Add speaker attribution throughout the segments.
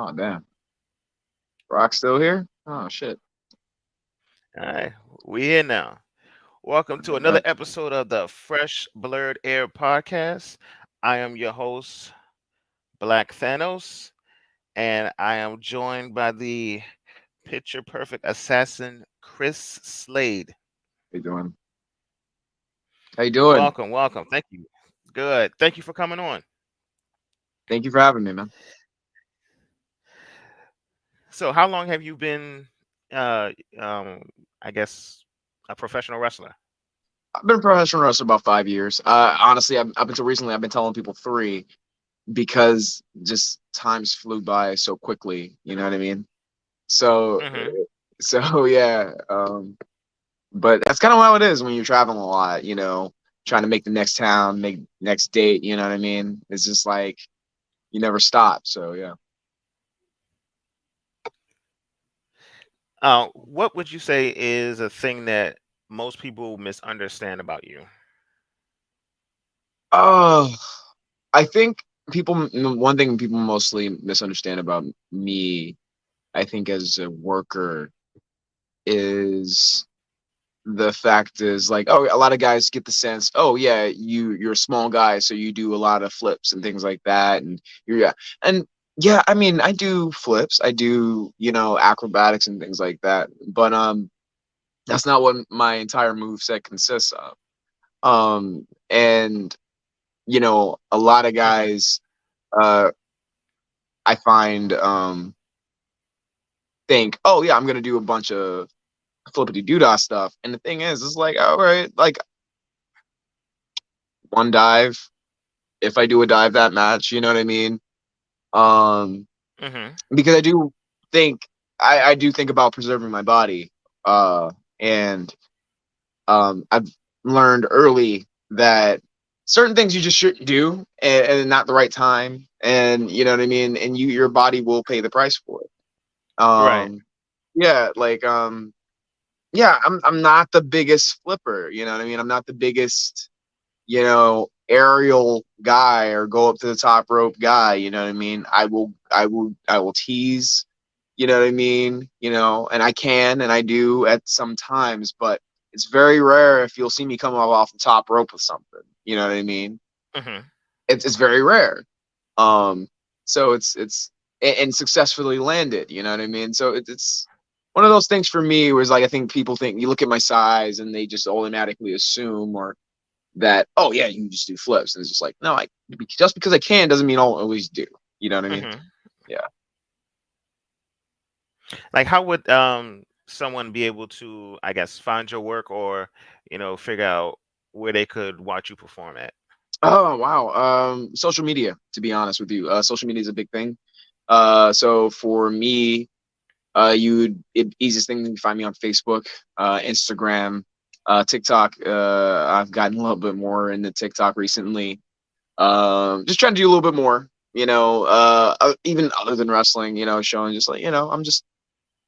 Speaker 1: Oh damn. Rock's still here? Oh shit.
Speaker 2: All right, we here now. Welcome to another
Speaker 1: Uh,
Speaker 2: episode of the Fresh Blerd Air podcast. I am your host, Black Thanos, and I am joined by the picture perfect assassin, Chris Slade.
Speaker 1: how you doing? How you doing?
Speaker 2: Welcome, welcome. Thank you. Good. Thank you for coming on.
Speaker 1: Thank you for having me, man.
Speaker 2: So, how long have you been, uh, um, I guess, a professional wrestler?
Speaker 1: I've been a professional wrestler about 5 years. Honestly, up until recently, I've been telling people three because just times flew by so quickly. You know what I mean? So,
Speaker 2: Mm-hmm.
Speaker 1: so yeah. But that's kind of how it is when you're traveling a lot. Trying to make the next town, make next date. You know what I mean? It's just like you never stop. So yeah.
Speaker 2: What would you say is a thing that most people misunderstand about you?
Speaker 1: Oh, I think one thing people mostly misunderstand about me, I think as a worker, is the fact is like, oh, a lot of guys get the sense, oh yeah, you're a small guy, so you do a lot of flips and things like that, and yeah, and yeah, I mean, I do flips, I do acrobatics and things like that, but that's not what my entire move set consists of. And a lot of
Speaker 2: Hmm.
Speaker 1: guys, uh, I find think, oh yeah, I'm gonna do a bunch of flippity doodah stuff. And the thing is, it's like, all right, like one dive. If I do a dive that match, you know what I mean? Um,
Speaker 2: Hmm.
Speaker 1: because think I do think about preserving my body. And I've learned early that certain things you just shouldn't do, and not the right time. And you know what I mean? And your body will pay the price for it.
Speaker 2: Right.
Speaker 1: Um, yeah, like yeah, I'm not the biggest flipper, you know what I mean? I'm not the biggest, aerial guy or go up to the top rope guy, you know what I mean? I will tease, you know what I mean? And I can and I do at some times, but it's very rare if you'll see me come up off the top rope with something. You know what I mean?
Speaker 2: Hmm.
Speaker 1: It's very rare. Um, so and successfully landed. You know what I mean? So it's one of those things for me where it's like I think people think you look at my size and they just automatically assume or that, oh yeah, you can just do flips, and it's just like, no, I just because I can doesn't mean I'll always do. You know what I mean?
Speaker 2: Hmm.
Speaker 1: Yeah.
Speaker 2: Like, how would someone be able to, I guess, find your work or figure out where they could watch you perform at?
Speaker 1: Oh wow. Social media. To be honest with you, social media is a big thing. So for me, easiest thing to find me on Facebook, Instagram, TikTok. I've gotten a little bit more into TikTok recently. Just trying to do a little bit more. Even other than wrestling. Showing just like I'm just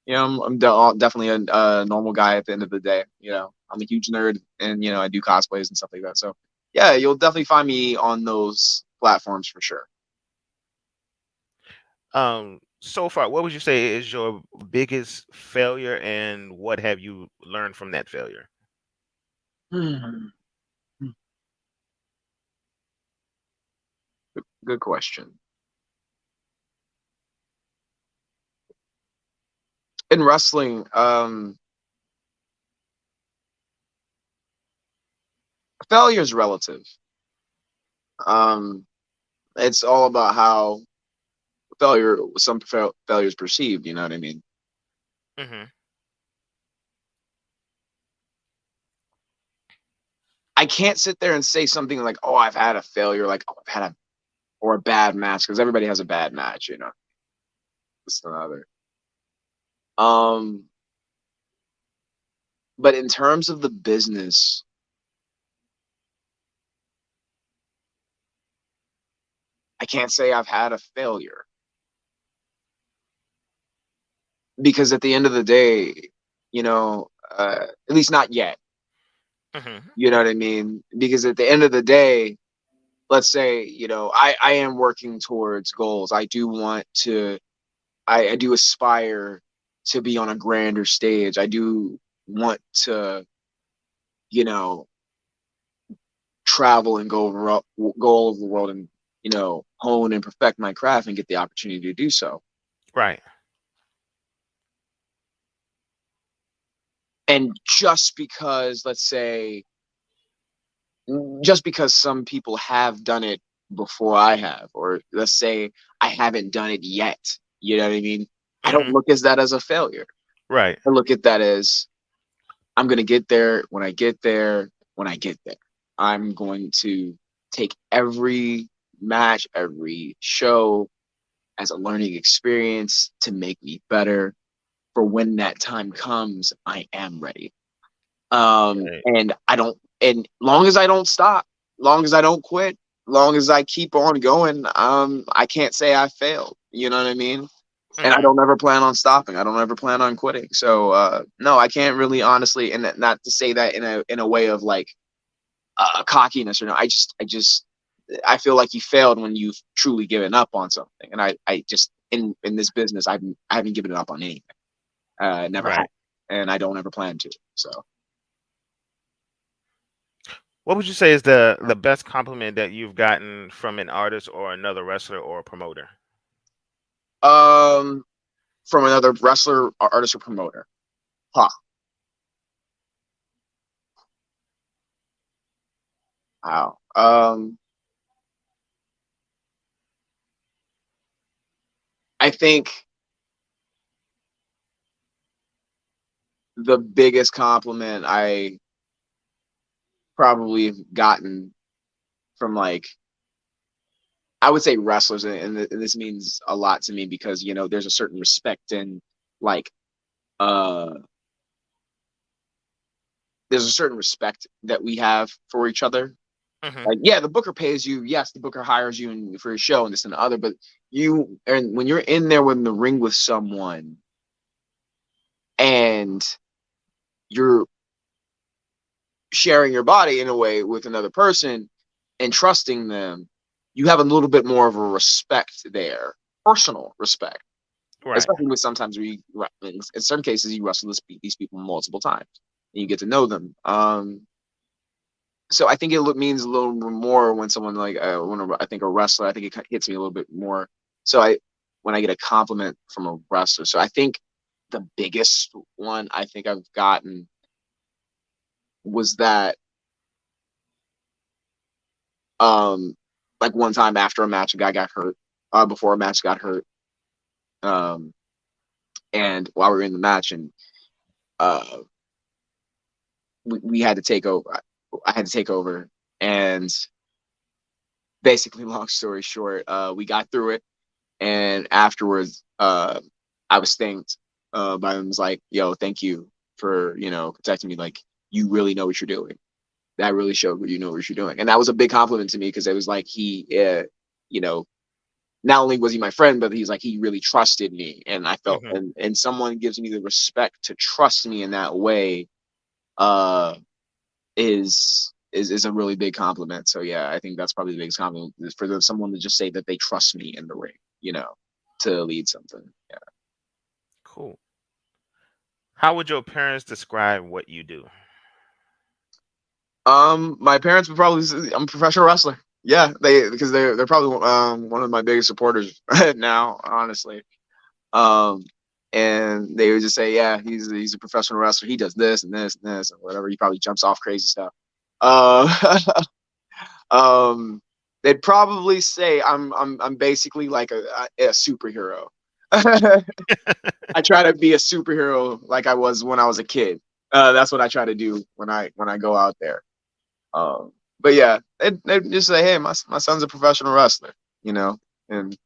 Speaker 1: definitely a normal guy at the end of the day. I'm a huge nerd, and I do cosplays and stuff like that. So yeah, you'll definitely find me on those platforms for sure.
Speaker 2: So far, what would you say is your biggest failure, and what have you learned from that failure?
Speaker 1: Hmm. Good question. In wrestling, failure is relative. Um, it's all about how failure is perceived. You know what I mean?
Speaker 2: Hmm.
Speaker 1: I can't sit there and say something like, "Oh, I've had a failure," like, "Oh, I've had a bad match," because everybody has a bad match. It's another. Um, but in terms of the business, I can't say I've had a failure because at the end of the day, at least not yet.
Speaker 2: Hmm.
Speaker 1: You know what I mean? Because at the end of the day, let's say, I am working towards goals. I do want to I do aspire to be on a grander stage. I do want to, you know, travel and go all over the world and, hone and perfect my craft and get the opportunity to do so.
Speaker 2: Right.
Speaker 1: And just because, let's say, just because some people have done it before I have, or let's say I haven't done it yet, you know what I mean? I don't
Speaker 2: Hmm.
Speaker 1: look at that as a failure.
Speaker 2: Right.
Speaker 1: I look at that as I'm going to get there when I get there, when I get there. I'm going to take every match, every show as a learning experience to make me better. For when that time comes, I am ready.
Speaker 2: Right.
Speaker 1: And I don't, and long as I don't stop, long as I don't quit, long as I keep on going, I can't say I failed. You know what I mean? And I
Speaker 2: Hmm.
Speaker 1: don't ever plan on stopping. I don't ever plan on quitting. So no, I can't really honestly, and not to say that in a way of like cockiness or no. I feel like you failed when you've truly given up on something. And I just in this business, I haven't given up on anything. Never have,
Speaker 2: Right.
Speaker 1: and I don't ever plan to. So
Speaker 2: What would you say is the best compliment that you've gotten from an artist or another wrestler or a promoter?
Speaker 1: um, from another wrestler, or artist, or promoter, huh? Wow. I think the biggest compliment I probably have gotten from, like, I would say wrestlers, and this means a lot to me because there's a certain respect and, like, uh there's a certain respect that we have for each other.
Speaker 2: Hmm.
Speaker 1: Like, yeah, the booker pays you. Yes, the booker hires you for a show and this and the other, but and when you're in there in the ring with someone and you're sharing your body in a way with another person and trusting them, you have a little bit more of a respect there, personal respect.
Speaker 2: Right.
Speaker 1: Especially with sometimes in certain cases you wrestle these people multiple times and you get to know them. So I think it means a little more when someone like I think a wrestler. I think it hits me a little bit more. So when I get a compliment from a wrestler. So I think the biggest one I think I've gotten was that um like one time after a match, a guy got hurt. Before a match got hurt. Um, and while we were in the match, and uh, we had to take over. I had to take over, and basically, long story short, we got through it. And afterwards, I was thanked by him. Was like, "Yo, thank you for protecting me. Like, you really know what you're doing. That really showed what you know what you're doing." And that was a big compliment to me because it was like you know, not only was he my friend, but he's like he really trusted me, and I felt
Speaker 2: Hmm.
Speaker 1: and someone gives me the respect to trust me in that way. Uh, is a really big compliment. So yeah, I think that's probably the biggest compliment is for someone to just say that they trust me in the ring, to lead something. Yeah.
Speaker 2: Cool. How would your parents describe what you do?
Speaker 1: My parents would probably say I'm a professional wrestler. Yeah, because they're probably one of my biggest supporters right now, honestly. Um, and they would just say, yeah, he's a professional wrestler. He does this and this and this and whatever. He probably jumps off crazy stuff. Uh, Um, they'd probably say I'm basically like a superhero. I try to be a superhero like I was when I was a kid. That's what I try to do when I go out there. Um, but yeah, they just say, hey, my son's a professional wrestler, and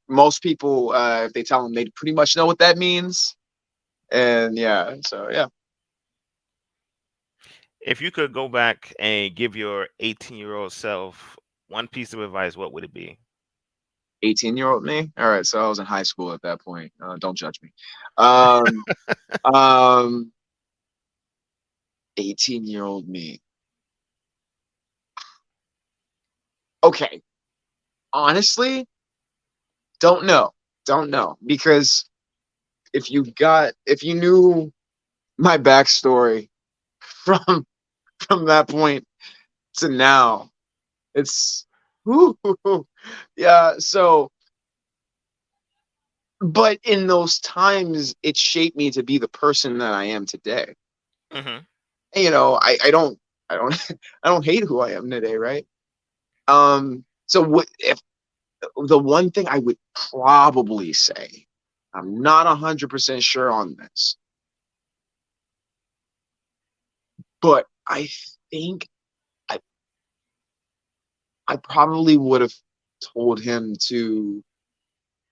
Speaker 1: most people if they tell them they pretty much know what that means, and yeah, so yeah.
Speaker 2: If you could go back and give your 18-year-old self one piece of advice, what would it be?
Speaker 1: 18-year-old me. All right, so I was in high school at that point. Don't judge me. Um, um, 18-year-old me. Okay, honestly, don't know. don't know, because if you knew my backstory from that point to now, it's whoo, yeah. So, but in those times, it shaped me to be the person that I am today.
Speaker 2: Hmm.
Speaker 1: And, I don't, I don't hate who I am today, right? So what if the one thing I would probably say, I'm not 100% sure on this, but I think I, I probably would have told him to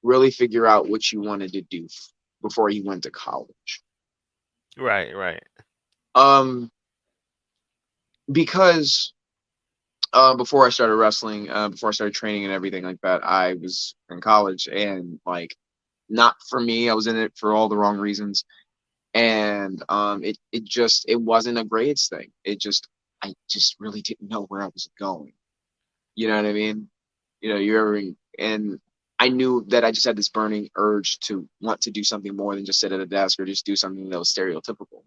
Speaker 1: really figure out what you wanted to do before he went to college.
Speaker 2: Right, right.
Speaker 1: Um, because before I started wrestling, before I started training and everything like that, I was in college, and like, not for me. I was in it for all the wrong reasons, and it wasn't a grades thing. I just really didn't know where I was going. You know what I mean? You ever and I knew that I just had this burning urge to want to do something more than just sit at a desk or just do something that was stereotypical.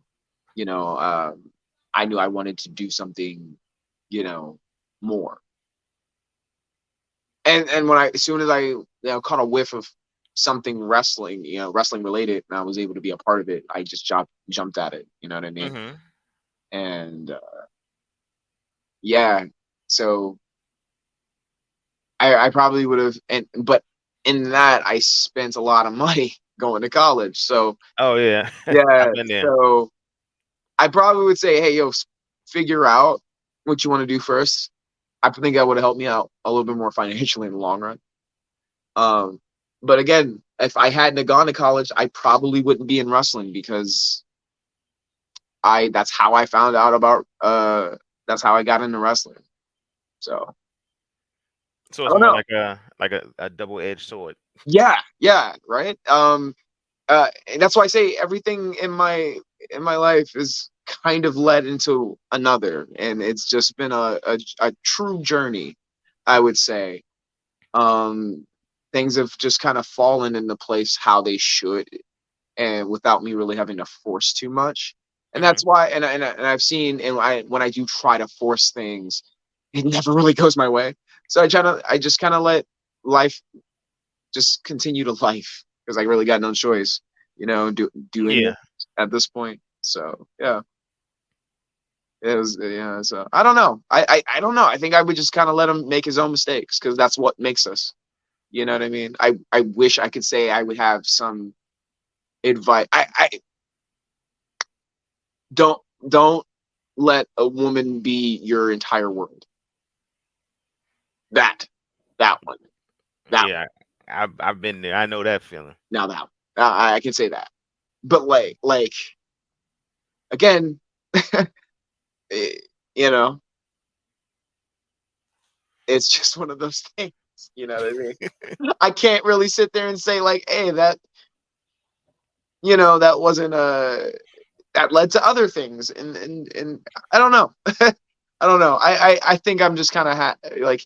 Speaker 1: You know, I knew I wanted to do something, more. And when as soon as I caught a whiff of something wrestling, wrestling related, and I was able to be a part of it, I just jumped at it. You know what I mean?
Speaker 2: Hmm.
Speaker 1: And yeah, so I probably would have, but in that I spent a lot of money going to college. So
Speaker 2: Oh yeah,
Speaker 1: yeah,
Speaker 2: I've been there.
Speaker 1: so I probably would say, hey, yo, figure out what you want to do first. I think that would have helped me out a little bit more financially in the long run. Um, but again, if I hadn't have gone to college, I probably wouldn't be in wrestling, because I that's how I found out about that's how I got into wrestling. So
Speaker 2: So
Speaker 1: I
Speaker 2: it's
Speaker 1: don't
Speaker 2: more
Speaker 1: know.
Speaker 2: like a double-edged sword.
Speaker 1: Yeah, yeah, right. And that's why I say everything in my life is kind of led into another, and it's just been a true journey, I would say. Um, Things have just kind of fallen into place how they should, and without me really having to force too much. And
Speaker 2: Hmm.
Speaker 1: that's why, and I've seen, and when I do try to force things, it never really goes my way. So I just kind of let life just continue to life, because I really got no choice, do any
Speaker 2: Yeah.
Speaker 1: of it at this point. So yeah, it was, yeah. So I don't know. I don't know. I think I would just kind of let him make his own mistakes, because that's what makes us. You know what I mean? I wish I could say I would have some advice. I don't don't let a woman be your entire world. That that one. That
Speaker 2: Yeah, I've been there. I know that feeling.
Speaker 1: Now that I can say that. But like again, eh, you know, it's just one of those things. You know what I mean? I can't really sit there and say like, hey, that wasn't that led to other things, and I don't know. I don't know. I think I'm just kind of like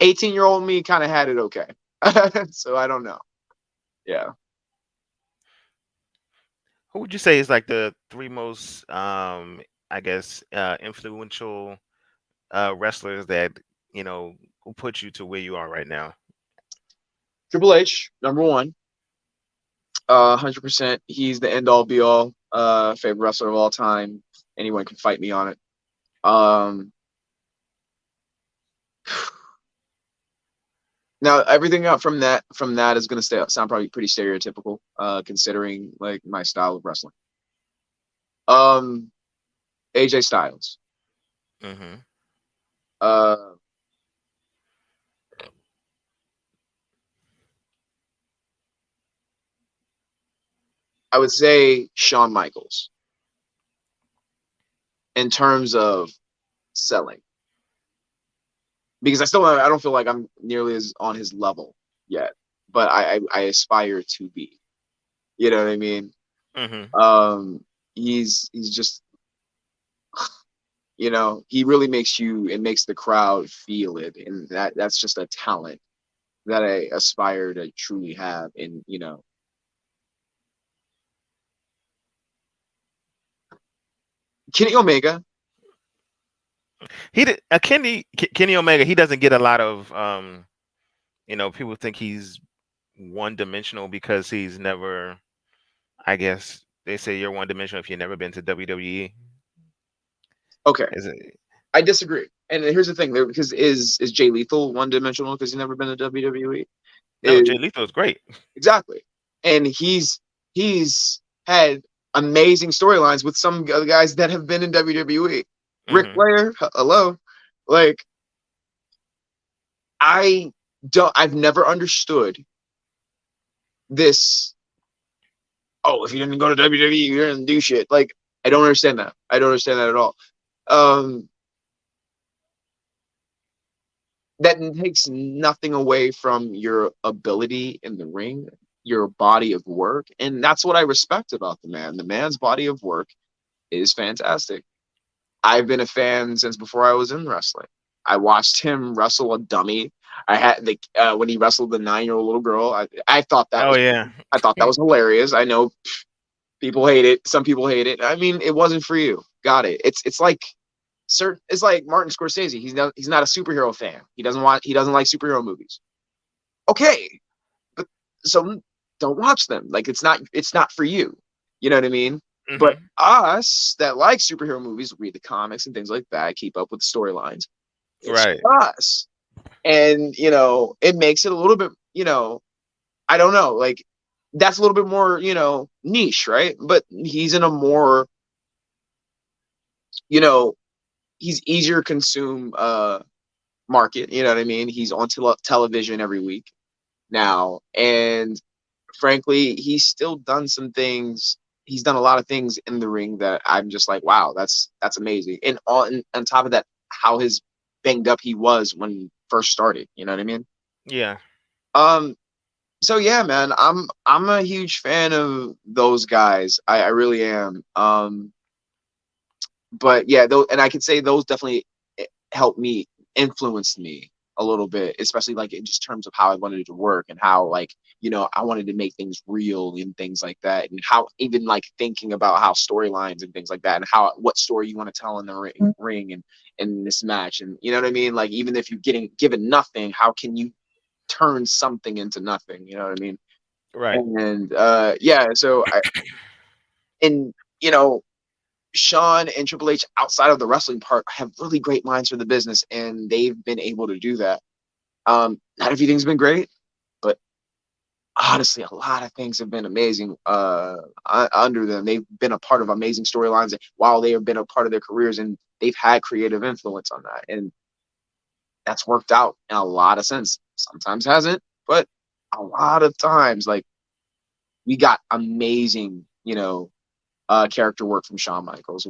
Speaker 1: 18-year-old me kind of had it okay. So I don't know. Yeah.
Speaker 2: Who would you say is like the three most, I guess, influential wrestlers that who put you to where you are right now?
Speaker 1: Triple H, number one. 100%. He's the end all be all. Favorite wrestler of all time. Anyone can fight me on it. Um, Now everything up from that is gonna sound probably pretty stereotypical, considering like my style of wrestling. Um, AJ Styles.
Speaker 2: Hmm.
Speaker 1: Uh, I would say Shawn Michaels in terms of selling, because I don't feel like I'm nearly as on his level yet, but I aspire to be. You know what I mean?
Speaker 2: Hmm.
Speaker 1: He's just, he really makes you, it makes the crowd feel it, and that's just a talent that I aspire to truly have. And Kenny Omega.
Speaker 2: He did Kenny Omega. He doesn't get a lot of people think he's one dimensional because he's never. I guess they say you're one dimensional if you've never been to WWE.
Speaker 1: Okay,
Speaker 2: Is it?
Speaker 1: I disagree. And here's the thing, there because is Jay Lethal one dimensional because he's never been to WWE?
Speaker 2: No,
Speaker 1: Is
Speaker 2: Jay Lethal is great.
Speaker 1: exactly, and he's had amazing storylines with some other guys that have been in WWE. Ric
Speaker 2: Hmm.
Speaker 1: Flair, hello, like I've never understood this. Oh, if you didn't go to WWE, you didn't do shit. Like I don't understand that. I don't understand that at all. Um, that takes nothing away from your ability in the ring, your body of work, and that's what I respect about the man. The man's body of work is fantastic. I've been a fan since before I was in wrestling. I watched him wrestle a dummy. I had the when he wrestled the 9-year-old little girl. I thought that
Speaker 2: Oh
Speaker 1: was
Speaker 2: yeah.
Speaker 1: I thought that was hilarious. I know people hate it. Some people hate it. I mean, it wasn't for you. Got it. It's like certain. It's like Martin Scorsese. He's not a superhero fan. He doesn't like superhero movies. Okay, but so don't watch them. Like it's not for you. You know what I mean? But
Speaker 2: Hmm.
Speaker 1: us that like superhero movies, read the comics and things like that, keep up with the storylines. It's
Speaker 2: Right.
Speaker 1: us. And it makes it a little bit, I don't know, like that's a little bit more, niche, right? But he's in a more, you know, he's easier to consume market, you know what I mean? He's on television every week now. And frankly, he's still done some things. He's done a lot of things in the ring that I'm just like, wow, that's amazing. And on top of that, how his banged up he was when he first started. You know what I mean?
Speaker 2: Yeah.
Speaker 1: Um. So yeah, man, I'm a huge fan of those guys. I really am. But yeah, though, and I could say those definitely helped me, influenced me a little bit, especially like in just terms of how I wanted it to work and how like I wanted to make things real and things like that, and how even like thinking about how storylines and things like that, and how what story you want to tell in the ring and in this match, and you know what I mean. Like even if you're getting given nothing, how can you turn something into nothing? You know what I mean?
Speaker 2: Right.
Speaker 1: And yeah, so and you know Sean and Triple H outside of the wrestling part have really great minds for the business, and they've been able to do that. Not everything's been great, but honestly, a lot of things have been amazing under them. They've been a part of amazing storylines while they have been a part of their careers, and they've had creative influence on that, and that's worked out in a lot of sense. Sometimes hasn't, but a lot of times, like we got amazing, character work from Shawn Michaels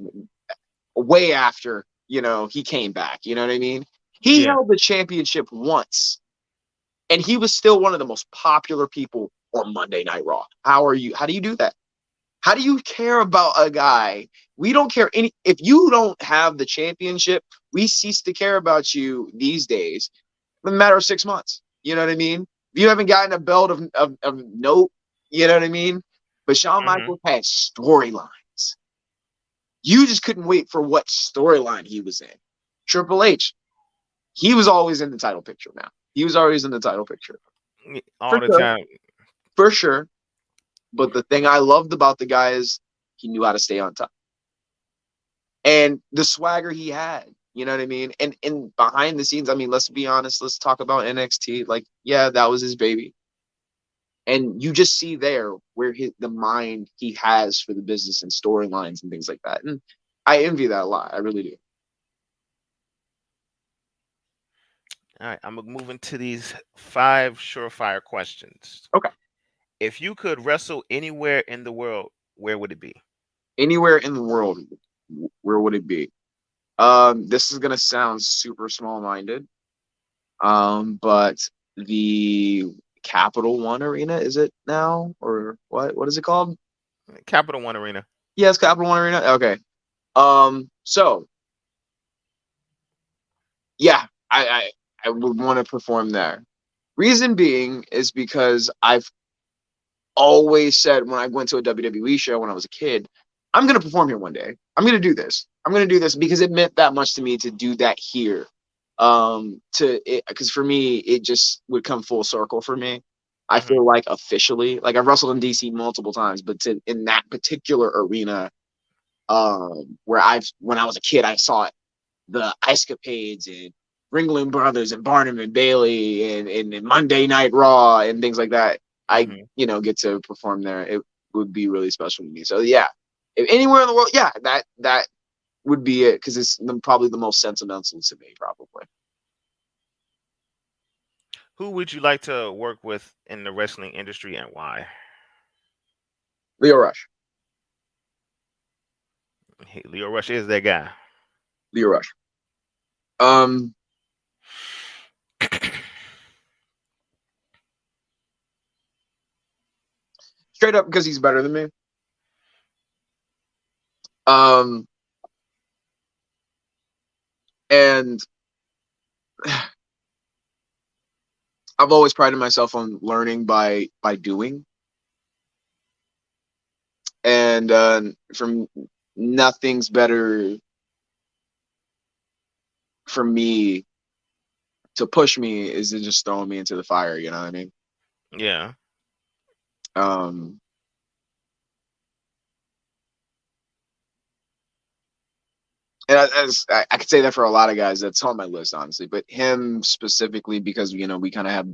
Speaker 1: way after he came back. You know what I mean? He
Speaker 2: Yeah.
Speaker 1: held the championship once, and he was still one of the most popular people on Monday Night Raw. How do you do that? How do you care about a guy? We don't care any if you don't have the championship, we cease to care about you these days in a matter of 6 months. You know what I mean? If you haven't gotten a belt of note, you know what I mean? But Shawn
Speaker 2: Hmm.
Speaker 1: Michaels had storylines. You just couldn't wait for what storyline he was in. Triple H, he was always in the title picture now. He was always in the title picture. For
Speaker 2: All the
Speaker 1: sure.
Speaker 2: time.
Speaker 1: For sure. But the thing I loved about the guy is he knew how to stay on top. And the swagger he had, you know what I mean? And behind the scenes, I mean, let's be honest, let's talk about NXT. Like, yeah, that was his baby. And you just see there where the mind he has for the business and storylines and things like that. And I envy that a lot. I really do.
Speaker 2: All right. I'm moving to these 5 surefire questions.
Speaker 1: Okay.
Speaker 2: If you could wrestle anywhere in the world, where would it be?
Speaker 1: Anywhere in the world, where would it be? This is gonna sound super small minded. But the Capital One Arena, is it now? Or what is it called?
Speaker 2: Capital One Arena.
Speaker 1: Yes, Capital One Arena. Okay. So yeah, I would want to perform there. Reason being is because I've always said when I went to a WWE show when I was a kid, I'm gonna perform here one day. I'm gonna do this. I'm gonna do this because it meant that much to me to do that here. To it because for me it just would come full circle for me. I
Speaker 2: Hmm.
Speaker 1: feel like officially, like I've wrestled in DC multiple times, but to in that particular arena, where I've when I was a kid, I saw the Ice Capades and Ringling Brothers and Barnum and Bailey and Monday Night Raw and things like that. I
Speaker 2: Hmm.
Speaker 1: get to perform there. It would be really special to me. So yeah, if anywhere in the world, yeah, that would be it because it's probably the most sentimental to me, probably.
Speaker 2: Who would you like to work with in the wrestling industry and why?
Speaker 1: Leo Rush,
Speaker 2: Hey, Leo Rush is that guy.
Speaker 1: Leo Rush. Um, Straight up because he's better than me. Um, and I've always prided myself on learning by doing, and from nothing's better for me to push me is to just throwing me into the fire. You know what I mean?
Speaker 2: Yeah.
Speaker 1: Um, and I could say that for a lot of guys that's on my list, honestly, but him specifically because we kind of have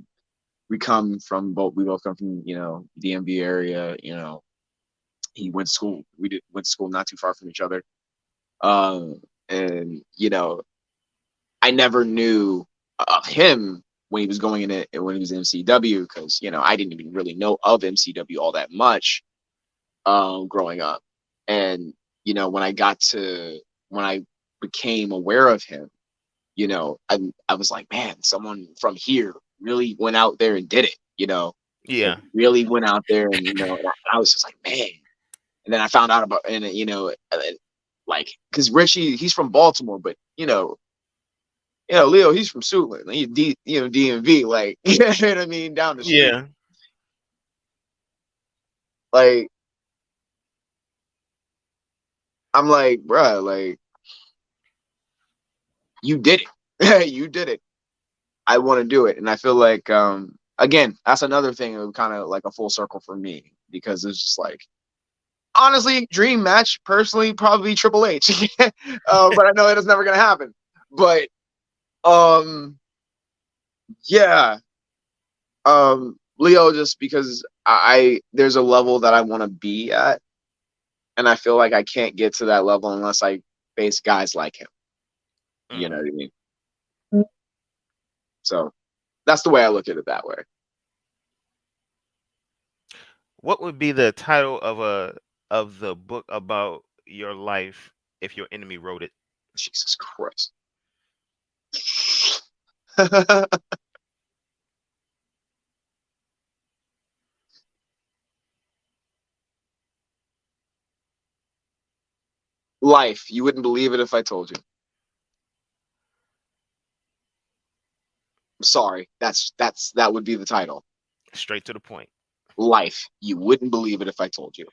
Speaker 1: we both come from DMV area. He went to school. Went to school not too far from each other. And I never knew of him when he was going in it when he was in MCW because I didn't even really know of MCW all that much growing up. And when I became aware of him, I was like, man, someone from here really went out there and did it. Like
Speaker 2: Yeah.
Speaker 1: really went out there and and I was just like, man. And then I found out about and like because Richie he's from Baltimore, but Leo, he's from Suitland. He DMV, like you know what I mean, down the street.
Speaker 2: Yeah.
Speaker 1: Like I'm like, bruh, like you did it. You did it. I want to do it. And I feel like again, that's another thing of kind of like a full circle for me because it's just like honestly, dream match personally probably Triple H. But I know that it's never gonna happen. But um yeah, Leo just because I there's a level that I want to be at and I feel like I can't get to that level unless I face guys like him. You know
Speaker 2: Hmm.
Speaker 1: what I mean? So that's the way I look at it that way.
Speaker 2: What would be the title of the book about your life if your enemy wrote it?
Speaker 1: Jesus Christ. Life. You wouldn't believe it if I told you. Sorry. That would be the title.
Speaker 2: Straight to the point.
Speaker 1: Life. You wouldn't believe it if I told you.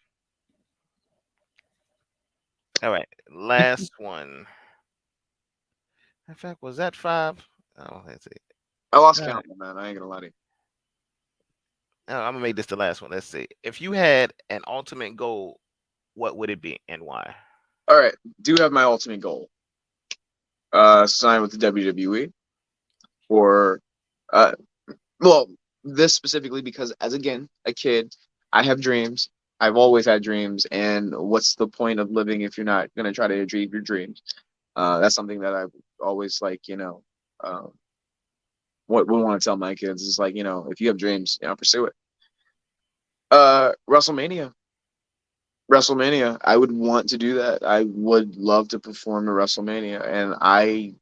Speaker 2: All right. Last one. In fact, was that five? Oh, let's see.
Speaker 1: I lost
Speaker 2: All right.
Speaker 1: count, man. I ain't gonna lie to you.
Speaker 2: Oh, I'm gonna make this the last one. Let's see. If you had an ultimate goal, what would it be and why?
Speaker 1: All right. Do have my ultimate goal. Sign with the WWE or uh well, this specifically because as again, a kid, I have dreams. I've always had dreams, and what's the point of living if you're not gonna try to achieve your dreams? That's something that I've always um, what we want to tell my kids is like, if you have dreams, pursue it. WrestleMania. WrestleMania. I would want to do that. I would love to perform at WrestleMania, and I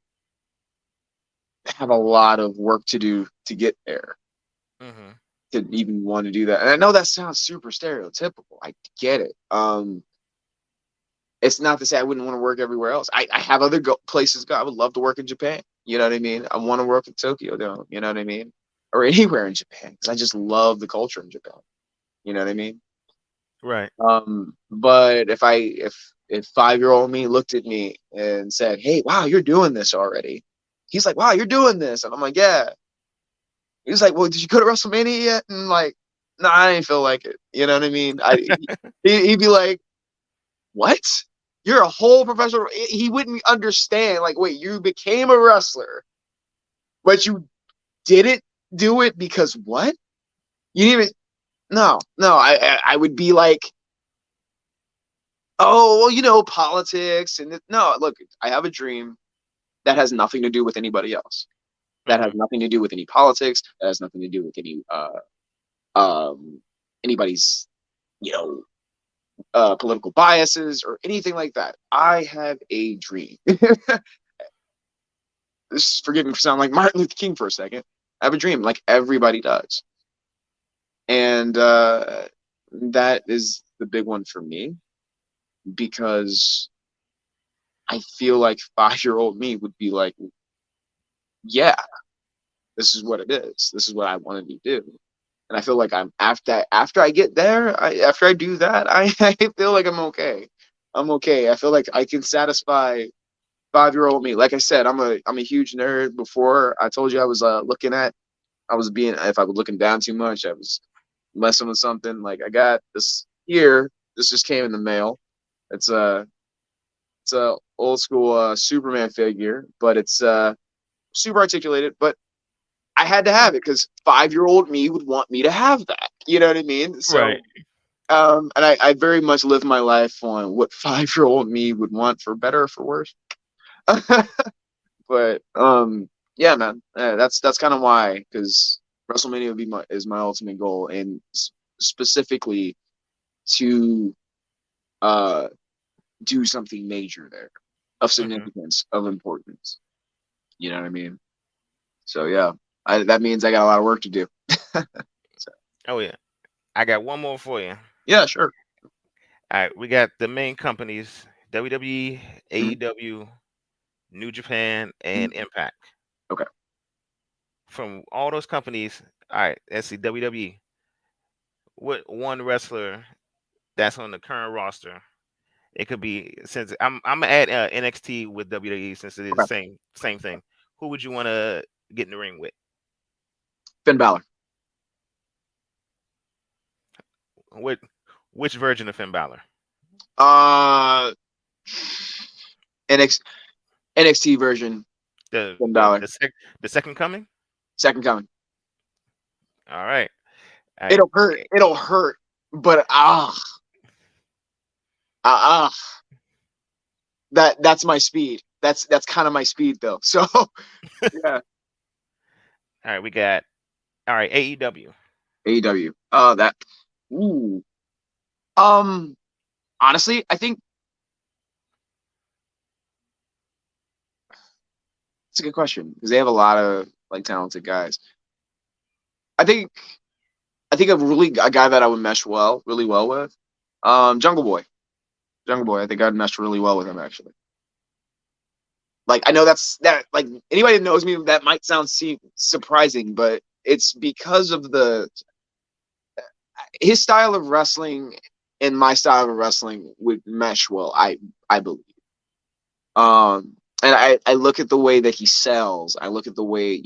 Speaker 1: have a lot of work to do to get there.
Speaker 2: Hmm.
Speaker 1: To even want to do that. And I know that sounds super stereotypical. I get it. It's not to say I wouldn't want to work everywhere else. I have other places go. I would love to work in Japan. You know what I mean? I want to work in Tokyo, though. You know what I mean? or anywhere in Japan because I just love the culture in Japan. You know what I mean?
Speaker 2: Right.
Speaker 1: But if 5-year-old me looked at me and said, "Hey, wow, you're doing this already," he's like, "Wow, you're doing this," and I'm like, "Yeah." He's like, "Well, did you go to WrestleMania yet?" And like, "No, I didn't feel like it." You know what I mean? He'd be like, "What? You're a whole professional?" He wouldn't understand. Like, wait, you became a wrestler, but you didn't do it because what? You didn't even. No, no. I would be like, oh, well, politics and no. Look, I have a dream that has nothing to do with anybody else. That has
Speaker 2: Hmm.
Speaker 1: nothing to do with any politics. That has nothing to do with um anybody's you know political biases or anything like that. I have a dream. This is forgive me for sounding like Martin Luther King for a second. I have a dream, like everybody does, and that is the big one for me because I feel like 5-year-old me would be like, yeah, this is what it is. This is what I wanted to do. And I feel like I'm after I get there, after I do that, I feel like I'm okay. I'm okay. I feel like I can satisfy 5-year-old me. Like I said, I'm a huge nerd. Before I told you I was I was being if I was looking down too much, I was messing with something. Like I got this here. This just came in the mail. It's a old school Superman figure, but it's super articulated. But I had to have it because 5-year-old me would want me to have that. You know what I mean?
Speaker 2: Right.
Speaker 1: So, and I very much live my life on what 5-year-old me would want for better or for worse. But yeah, man, that's kind of why because WrestleMania would be my ultimate goal, and specifically to uh do something major there of
Speaker 2: Hmm.
Speaker 1: significance of importance. You know what I mean? So yeah, that means I got a lot of work to do. So,
Speaker 2: Oh yeah. I got one more for you.
Speaker 1: yeah, sure.
Speaker 2: All right, we got the main companies: WWE,
Speaker 1: Mhm,
Speaker 2: AEW, New Japan,
Speaker 1: mhm.
Speaker 2: and Impact.
Speaker 1: Okay.
Speaker 2: From all those companies, all right, let's see, WWE. What one wrestler that's on the current roster? It could be since I'm gonna add NXT with WWE since it is the
Speaker 1: Okay.
Speaker 2: same thing. Who would you want to get in the ring with?
Speaker 1: Finn Balor.
Speaker 2: What which version of Finn Balor?
Speaker 1: Uh, NX, NXT version.
Speaker 2: The
Speaker 1: Finn
Speaker 2: the
Speaker 1: Balor.
Speaker 2: the, sec, the second coming?
Speaker 1: Second coming.
Speaker 2: All right. All right.
Speaker 1: It'll hurt. It'll hurt. But ah, that's my speed. That's kind of my speed though. So yeah.
Speaker 2: All right, we got all right, AEW.
Speaker 1: AEW. That. Ooh. Um. Honestly, I think it's a good question because they have a lot of like talented guys. I think a guy that I would mesh really well with. Jungle Boy. Jungle Boy. I think I'd mesh really well with him actually. Like I know that like anybody that knows me that might sound surprising, but it's because of the his style of wrestling and my style of wrestling would mesh well. I believe. And I look at the way that he sells. I look at the way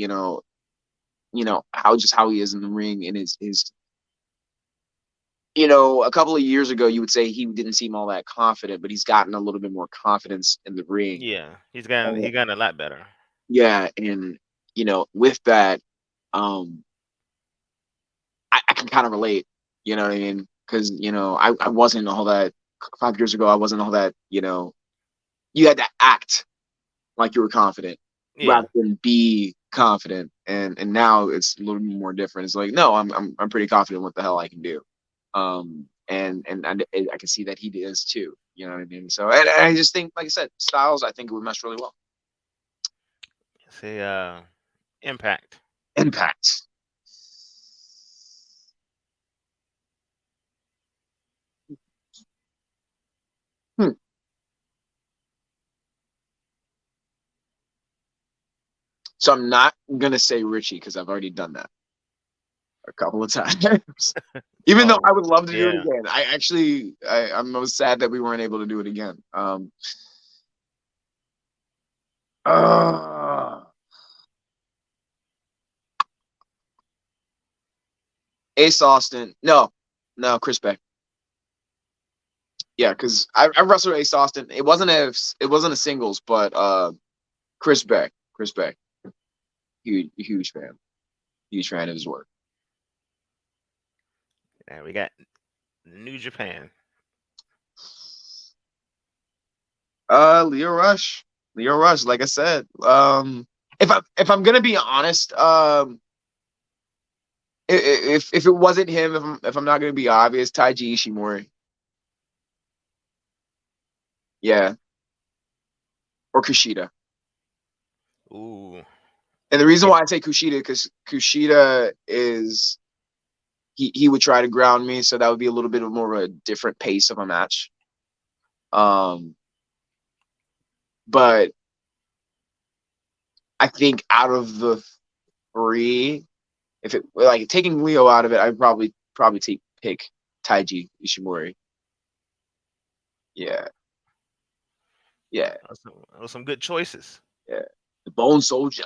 Speaker 1: how he is in the ring and his a couple of years ago you would say he didn't seem all that confident, but he's gotten a little bit more confidence in the ring.
Speaker 2: Yeah,
Speaker 1: And,
Speaker 2: he's gotten a lot better.
Speaker 1: yeah, and with that, um, I can kind of relate. You know what I mean? Because I wasn't all that 5 years ago. I wasn't all that. You had to act like you were confident
Speaker 2: Yeah.
Speaker 1: rather than be confident. And now it's a little bit more different. It's like, no, I'm pretty confident what the hell I can do. And I can see that he is too. You know what I mean? So and I just think, like I said, styles. I think it would mesh really well.
Speaker 2: Say Impact.
Speaker 1: Impact. Hmm. So I'm not gonna say Richie because I've already done that. a couple of times. Even though
Speaker 2: Oh,
Speaker 1: I would love to do it
Speaker 2: yeah.
Speaker 1: again. I'm most sad that we weren't able to do it again. Uh, Ace Austin. No, Chris Beck. Yeah, because I wrestled Ace Austin. It wasn't a singles, but Chris Beck. Chris Beck. Huge fan of his work.
Speaker 2: And we got New Japan.
Speaker 1: Leo Rush. Leo Rush, like I said. If I'm gonna be honest, if it wasn't him, if I'm not gonna be obvious, Taiji Ishimori. Yeah. Or Kushida.
Speaker 2: Ooh.
Speaker 1: And the reason
Speaker 2: If
Speaker 1: why I say Kushida, because Kushida is he would try to ground me, so that would be a little bit of more of a different pace of a match. Um, but I think out of the three, if it like taking Leo out of it, I'd probably pick Taiji Ishimori. Yeah, yeah,
Speaker 2: those some good choices.
Speaker 1: yeah. The Bone Soldier.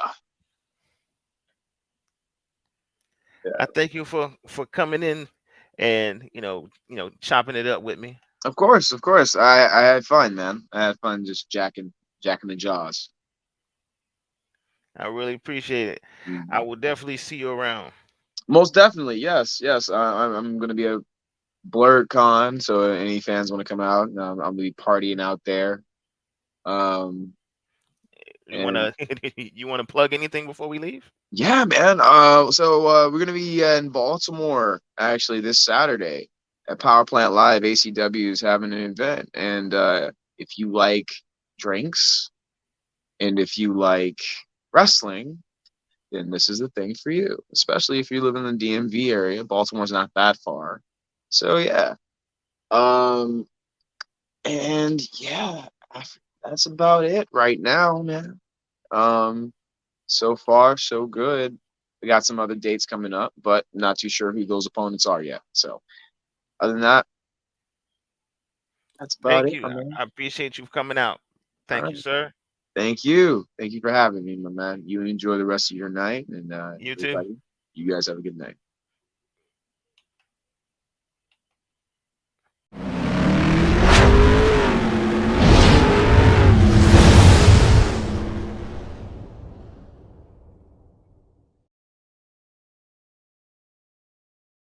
Speaker 2: I
Speaker 1: Yeah.
Speaker 2: thank you for coming in and chopping it up with me.
Speaker 1: Of course, of course. I had fun, man. I had fun just jacking the jaws.
Speaker 2: I really appreciate it. I
Speaker 1: Mhm.
Speaker 2: will definitely see you around.
Speaker 1: Most definitely, yes, yes. I'm going to be a Blerd Con, so any fans want to come out, I'll be partying out there. Um,
Speaker 2: You
Speaker 1: and
Speaker 2: wanna you wanna plug anything before we leave?
Speaker 1: yeah, man. So we're gonna be in Baltimore actually this Saturday at Power Plant Live. ACW is having an event, and if you like drinks and if you like wrestling, then this is the thing for you. Especially if you live in the DMV area. Baltimore's not that far, so yeah. Um, and yeah, that's about it right now, man. Um, so far, so good. We got some other dates coming up, but not too sure who those opponents are yet. So, other than that, that's about
Speaker 2: Thank
Speaker 1: it,
Speaker 2: you.
Speaker 1: my man.
Speaker 2: I appreciate you coming out.
Speaker 1: All
Speaker 2: Thank you,
Speaker 1: right.
Speaker 2: sir.
Speaker 1: Thank you. Thank you for having me, my man. You enjoy the rest of your night, and
Speaker 2: You too.
Speaker 1: everybody, you guys have a good night.